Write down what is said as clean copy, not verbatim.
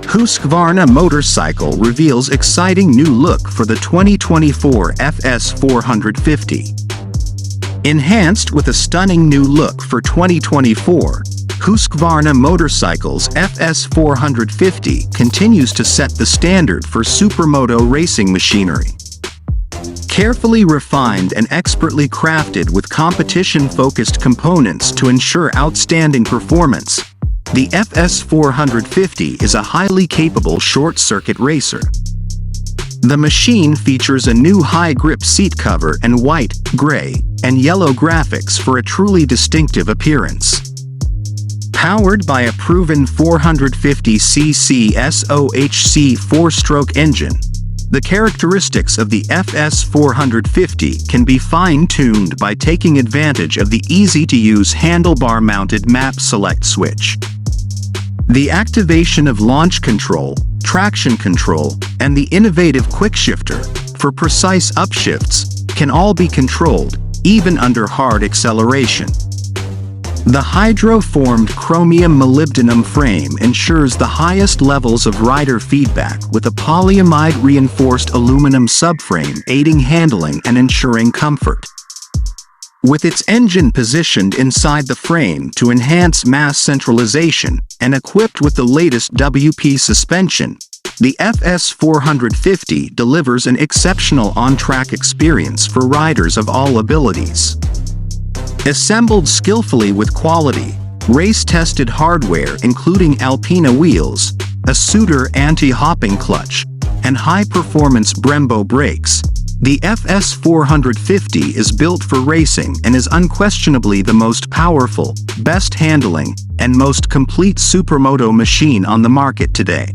Husqvarna motorcycle reveals exciting new look for the 2024 FS450. Enhanced with a stunning new look for 2024, Husqvarna Motorcycles FS450 continues to set the standard for supermoto racing machinery. Carefully refined and expertly crafted with competition-focused components to ensure outstanding performance, the FS450 is a highly capable short-circuit racer. The machine features a new high-grip seat cover and white, gray, and yellow graphics for a truly distinctive appearance. Powered by a proven 450cc SOHC 4-stroke engine, the characteristics of the FS450 can be fine-tuned by taking advantage of the easy-to-use handlebar-mounted map select switch. The activation of launch control, traction control, and the innovative Quickshifter, for precise upshifts, can all be controlled, even under hard acceleration. The hydro-formed chromium molybdenum frame ensures the highest levels of rider feedback with a polyamide reinforced aluminum subframe aiding handling and ensuring comfort. With its engine positioned inside the frame to enhance mass centralization and equipped with the latest WP suspension, the FS450 delivers an exceptional on-track experience for riders of all abilities. Assembled skillfully with quality, race-tested hardware including Alpina wheels, a Suter anti-hopping clutch, and high-performance Brembo brakes, the FS450 is built for racing and is unquestionably the most powerful, best handling, and most complete supermoto machine on the market today.